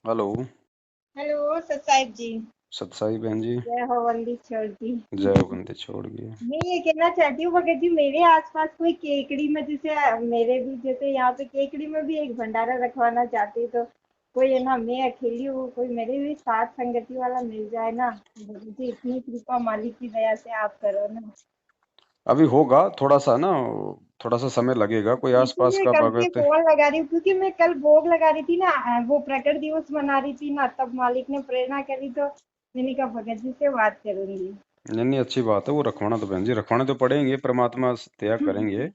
Hello. Hello सत साहिब जी। सतसाई बहन जी। जय हो वंदी छोड़ दी। जय हो बंदे छोड़ गए। मैं ये कहना चाहती हूँ भगत जी, मेरे आसपास कोई केकड़ी में जैसे मेरे भी जैसे यहाँ पे केकड़ी में भी एक भंडारा रखवाना चाहती हूँ, तो कोई है ना, मैं अकेली हूँ, कोई मेरे भी साथ संगति वाला मिल जाए ना। भगत जी इतनी कृपा मालिक की दया से आप करो ना। अभी होगा थोड़ा सा ना, थोड़ा सा समय लगेगा। कोई आसपास इसीलिए का कल से भगत। कॉल लगा रही हूँ, क्योंकि मैं कल भोग लगा रही थी ना, वो प्रकट दिवस मना रही थी ना, तब मालिक ने प्रेरणा करी, तो मैंने कहा भगत जी से बात करूंगी। नहीं नहीं, अच्छी बात है। वो रखवाना तो बहन जी रखवाने तो पड़ेंगे, परमात्मा त्याग करेंगे।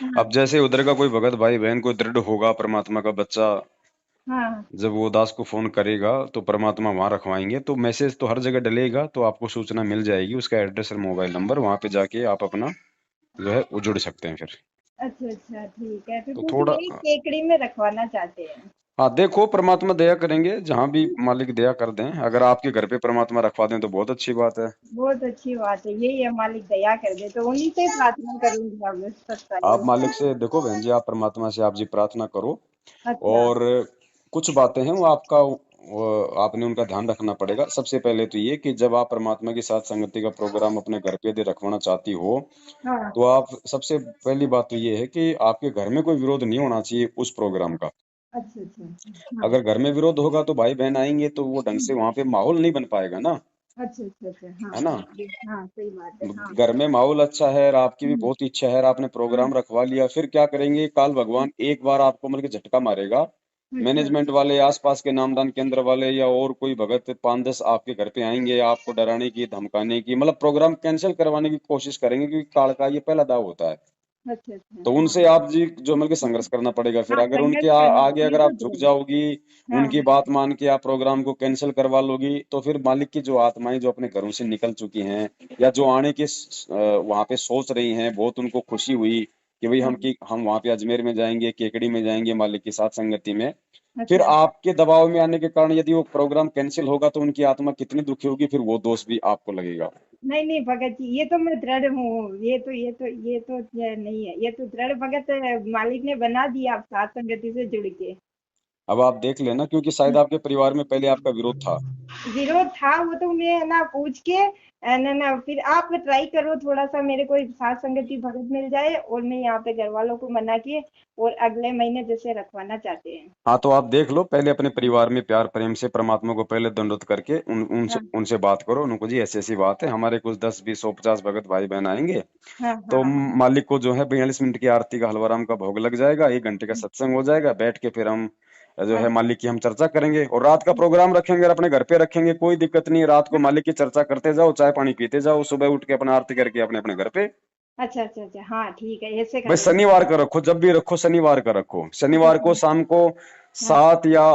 हाँ अब जैसे उधर का कोई भगत भाई बहन कोई दृढ़ होगा, परमात्मा का बच्चा, हाँ। जब वो दास को फोन करेगा तो परमात्मा वहां रखवाएंगे। तो मैसेज तो हर जगह डलेगा, तो आपको सूचना मिल जाएगी, उसका एड्रेस और मोबाइल नंबर, वहां पे जाके आप अपना जो है वो जुड़ सकते हैं फिर। अच्छा अच्छा ठीक है, तो तो क्योंकि थोड़ा, यही केकड़ी में रखवाना चाहते हैं। हाँ देखो, परमात्मा दया करेंगे जहां भी मालिक दया कर दें। अगर आपके घर पे परमात्मा रखवा दें तो बहुत अच्छी बात है। बहुत अच्छी बात है, यही है, मालिक दया कर दे तो उन्हीं से प्रार्थना करूंगी अब आप सत्संग। मालिक से देखो बहन जी, आप परमात्मा से आप जी प्रार्थना करो। अच्छा। और कुछ बातें हैं वो आपका आपने उनका ध्यान रखना पड़ेगा। सबसे पहले तो ये कि जब आप परमात्मा की साथ संगति का प्रोग्राम अपने घर पे यदि रखवाना चाहती हो, हाँ। तो आप सबसे पहली बात तो ये है कि आपके घर में कोई विरोध नहीं होना चाहिए उस प्रोग्राम का। अच्छा अच्छा। हाँ। अगर घर में विरोध होगा तो भाई बहन आएंगे तो वो ढंग से वहां पे माहौल नहीं बन पाएगा ना। अच्छा अच्छा अच्छा। हाँ है ना। हाँ हाँ, सही बात है, हाँ। घर में माहौल अच्छा है और आपकी भी हम्म, बहुत इच्छा है और आपने हम्म, प्रोग्राम रखवा लिया, फिर क्या करेंगे, काल भगवान एक बार आपको मतलब कि झटका मारेगा। अच्छा। मैनेजमेंट वाले, आसपास के नामदान केंद्र वाले या और कोई भगत 5-10 आपके घर पे आएंगे, आपको डराने की, धमकाने की, मतलब प्रोग्राम कैंसिल करवाने की कोशिश करेंगे, क्योंकि काल का ये पहला दाव होता है। अच्छा अच्छा। तो हाँ उनसे आप जी जो मतलब कि संघर्ष करना पड़ेगा। फिर हाँ, अगर उनके संघर्ष करना आगे ये अगर तो आप झुक जरूर। जाओगी, हाँ उनकी बात मान के आप प्रोग्राम को कैंसिल करवा लोगी, तो फिर मालिक की जो आत्माएं जो अपने घरों से निकल चुकी हैं या जो आने के वहां पे सोच रही हैं, बहुत उनको खुशी हुई कि भाई हाँ। हम वहां पे अजमेर में जाएंगे, केकड़ी में जाएंगे मालिक की साथ संगति में। फिर अच्छा। आपके दबाव में आने के कारण यदि वो प्रोग्राम कैंसिल होगा तो उनकी आत्मा कितनी दुखी होगी, फिर वो दोष भी आपको लगेगा। नहीं नहीं भगत जी, ये तो मैं दृढ़ हूँ, ये तो ये नहीं है, ये तो दृढ़ भगत मालिक ने बना दिया आप सात संगति से जुड़ के। अब आप देख लेना, क्योंकि शायद आपके परिवार में पहले आपका विरोध था। विरोध था, वो तो मैं है ना पूछ के ना ना, फिर आप ट्राई करो थोड़ा सा, मेरे को साथ संगति भगत मिल जाए और मैं यहाँ पे घर वालों को मना के और अगले महीने जैसे रखवाना चाहते हैं। हाँ तो आप देख लो, पहले अपने परिवार में प्यार प्रेम से परमात्मा को पहले दंडोत करके उनसे हाँ उनसे बात करो। उनको जी ऐसी ऐसी बात है, हमारे कुछ 10 20 150 भगत भाई बहन आएंगे। हाँ तो हाँ मालिक को जो है 42 मिनट की आरती का हलवा राम का भोग लग जाएगा, 1 घंटे का सत्संग हो जाएगा, बैठ के फिर हम जो हाँ है मालिक की हम चर्चा करेंगे। और रात का प्रोग्राम रखेंगे और अपने घर पे रखेंगे, कोई दिक्कत नहीं है। रात को मालिक की चर्चा करते जाओ, चाय पानी पीते जाओ, सुबह उठ के अपना आरती करके अपने अपने घर पे। अच्छा अच्छा अच्छा, हाँ ठीक है, ऐसे कर भाई लेंगे। शनिवार का रखो, जब भी रखो शनिवार का रखो। शनिवार को अच्छा। शाम को हाँ। 7 या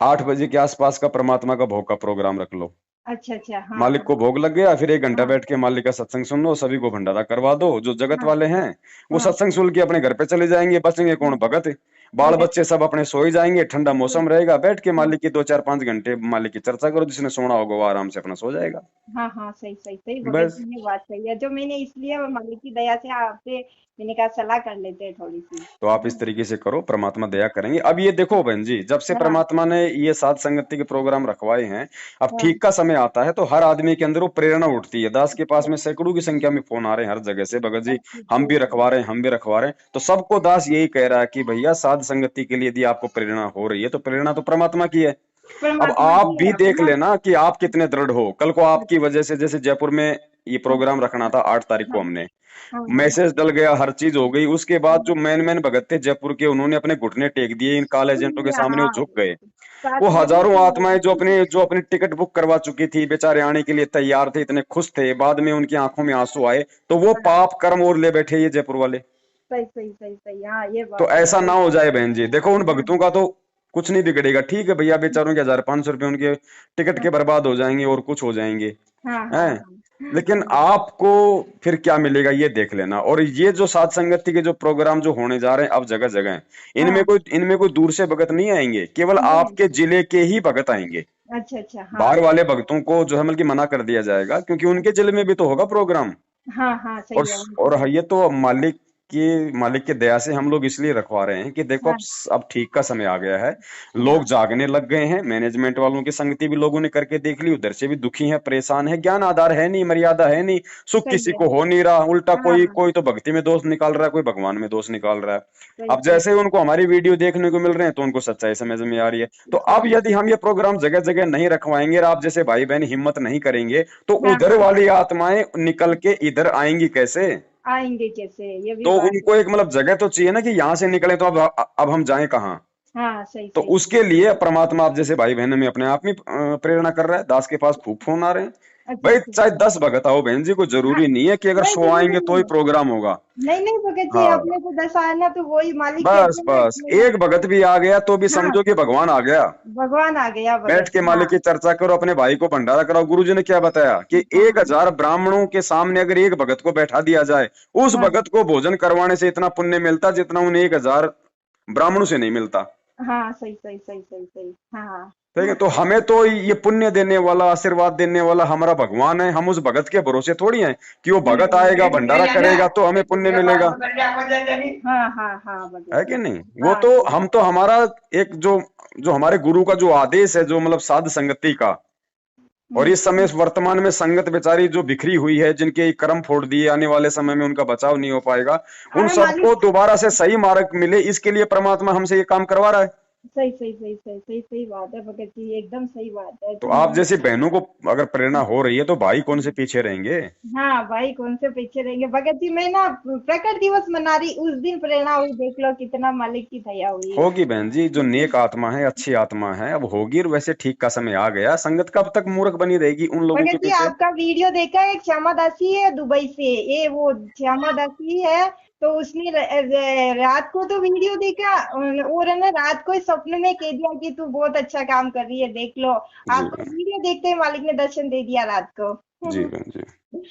8 बजे के आसपास का परमात्मा का भोग का प्रोग्राम रख लो। अच्छा अच्छा। हाँ मालिक हाँ को भोग लग गया, फिर 1 घंटा हाँ बैठ के मालिक का सत्संग सुन लो, सभी को भंडारा करवा दो। जो जगत हाँ वाले हैं वो हाँ सत्संग सुन के अपने घर पे चले जाएंगे, बचेंगे कौन, हाँ। भगत। बाल भगत। बच्चे सब अपने सो ही जाएंगे, ठंडा मौसम रहेगा, बैठ के हाँ मालिक की 2 4 5 घंटे मालिक की चर्चा करो। जिसने सोना होगा वो आराम से अपना सो जाएगा। हाँ हाँ, सही सही सही भगत बस। जी, ये बात सही है, जो मैंने इसलिए वो मालिक की दया से आपसे मैंने कहा सलाह कर लेते हैं थोड़ी सी। तो आप इस तरीके से करो, परमात्मा दया करेंगे। अब ये देखो बहन जी, जब से हाँ परमात्मा ने ये साथ संगति के प्रोग्राम रखवाए हैं, अब हाँ। ठीक का समय आता है तो हर आदमी के अंदर वो प्रेरणा उठती है। दास के पास में सैकड़ों की संख्या में फोन आ रहे हैं हर जगह से, भगत जी अच्छा हम अच्छा भी अच्छा। रखवा रहे हैं, हम भी रखवा रहे हैं। तो सबको दास यही कह रहा है कि भैया साध संगति के लिए यदि आपको प्रेरणा हो रही है तो प्रेरणा तो परमात्मा की है। अब परमात्मा आप की भी है देख अपना। लेना कि आप कितने दृढ़ हो। कल को आपकी वजह से, जैसे जयपुर में ये हाँ प्रोग्राम रखना था 8 तारीख को, हाँ हमने हाँ हाँ मैसेज डल गया, हर चीज हो गई। उसके बाद हाँ। जो मैन मैन भगत थे जयपुर के, उन्होंने अपने घुटने टेक दिए इन काल एजेंटों के सामने, वो हाँ, झुक गए। साथ वो वो भी हजारों आत्माएं जो तो। अपनी टिकट बुक करवा चुकी थी, बेचारे आने के लिए तैयार थे, इतने खुश थे, बाद में उनकी आंखों में आंसू आए। तो वो हाँ, पाप कर्म और ले बैठे ये जयपुर वाले। सही सही सही सही, हाँ ये तो बात है ऐसा ना सही। हो जाए बहन जी। देखो उन हाँ भक्तों का तो कुछ नहीं बिगड़ेगा, ठीक है भैया, बेचारों के 1,000 500 रुपए उनके टिकट हाँ के बर्बाद हो जाएंगे और कुछ हो जाएंगे, हाँ हाँ हैं। लेकिन हाँ आपको फिर क्या मिलेगा ये देख लेना। और ये जो सात संगति के जो प्रोग्राम जो होने जा रहे हैं अब जगह जगह, हाँ। इनमें कोई दूर से भगत नहीं आएंगे, केवल नहीं। आपके जिले के ही भगत आएंगे। अच्छा अच्छा। हाँ बाहर वाले भक्तों को जो है मतलब कि मना कर दिया जाएगा, क्योंकि उनके जिले में भी तो होगा प्रोग्राम। हाँ हाँ, और सही है और उनके। ये तो मालिक की मालिक की दया से हम लोग इसलिए रखवा रहे हैं कि देखो हाँ अब ठीक का समय आ गया है, लोग हाँ जागने लग गए हैं। मैनेजमेंट वालों की संगति भी लोगों ने करके देख ली, उधर से भी दुखी है, परेशान है, ज्ञान आधार है नहीं, मर्यादा है नहीं, सुख सही किसी है। को हो नहीं रहा, उल्टा हाँ कोई कोई तो भक्ति में दोष निकाल रहा है, कोई भगवान में दोष निकाल रहा है। सही अब सही जैसे ही उनको हमारी वीडियो देखने को मिल रहे हैं तो उनको सच्चाई समझ में आ रही है। तो सही। अब यदि हम ये प्रोग्राम जगह जगह नहीं रखवाएंगे और आप जैसे भाई बहन हिम्मत नहीं करेंगे तो हाँ उधर हाँ वाली आत्माएं निकल के इधर आएंगी कैसे? आएंगे कैसे, ये भी तो बात है। उनको एक मतलब जगह तो चाहिए ना कि यहाँ से निकले, तो अब हम जाएं कहाँ? हाँ सही तो सही। उसके लिए परमात्मा आप जैसे भाई बहन में अपने आप में प्रेरणा कर रहा है। दास के पास खूब फोन आ रहे हैं। अच्छा भाई अच्छा। चाहे 10 भगत आओ बहन जी, कोई हाँ जरूरी नहीं है कि अगर नहीं 100 जरूरी आएंगे तो ही नहीं। प्रोग्राम होगा। नहीं नहीं भगत जी, हाँ, अपने को 10 आना तो वही मालिक कहते बस हैं ना बस कि एक भगत भी आ गया तो भी हाँ समझो कि भगवान आ गया। भगवान आ गया बैठ भगत। के हाँ मालिक की चर्चा करो, अपने भाई को भंडारा कराओ। गुरुजी ने क्या बताया कि हाँ 1000 ब्राह्मणों के सामने अगर एक भगत को बैठा दिया जाए, उस हाँ भगत को भोजन करवाने से इतना पुण्य मिलता जितना उन्हें 1000 ब्राह्मणों से नहीं मिलता। हाँ सही सही सही सही सही। हाँ ठीक है, तो हमें तो ये पुण्य देने वाला, आशीर्वाद देने वाला हमारा भगवान है। हम उस भगत के भरोसे थोड़ी हैं कि वो नहीं भगत नहीं आएगा नहीं। भंडारा करेगा तो हमें पुण्य मिलेगा। हाँ हाँ हाँ भगत है जी। कि नहीं? वो हाँ तो सही। हम तो हमारा एक जो जो हमारे गुरु का जो आदेश है, जो मतलब साध संगति का। और इस समय हम्म। इस वर्तमान में संगत बेचारी जो बिखरी हुई है, जिनके कर्म फोड़ दिए, आने वाले समय में उनका बचाव नहीं हो पाएगा, उन अरे सबको मालिक। दोबारा से सही मार्ग मिले, इसके लिए परमात्मा हमसे ये काम करवा रहा है। सही सही सही सही सही सही बात है भगत जी, एकदम सही बात है तो तुम। आप जैसी बहनों को अगर प्रेरणा हो रही है तो भाई कौन से पीछे रहेंगे? हाँ भाई कौन से पीछे रहेंगे भगत जी। मैं ना प्रकट दिवस मना रही उस दिन प्रेरणा हुई, देख लो कितना मालिक की दया हुई। होगी बहन जी, जो नेक आत्मा है, अच्छी आत्मा है, अब होगी। और वैसे ठीक का समय आ गया, संगत कब तक मूर्ख बनी रहेगी उन लोगों के भगत जी पीछे? आपका वीडियो देखा है, एक श्यामा दासी है दुबई से, ये वो श्यामा दासी है। तो उसने रात को तो वीडियो देखा और है ना रात को ही सपने में कह दिया कि तू बहुत अच्छा काम कर रही है, देख लो। जी आपका बहन, वीडियो देखते ही मालिक ने दर्शन दे दिया रात को। जी बहन जी।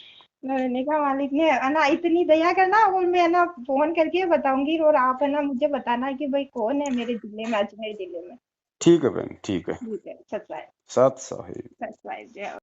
मैंने कहा मालिक ने है ना इतनी दया करना, और मैं है ना फोन करके बताऊंगी, और आप है ना मुझे बताना कि भाई कौन है मेरे जिले में, अजमेर जिले में। ठीक है बहन, ठीक है। ठीक है, सच है। सत साहिब। सच है।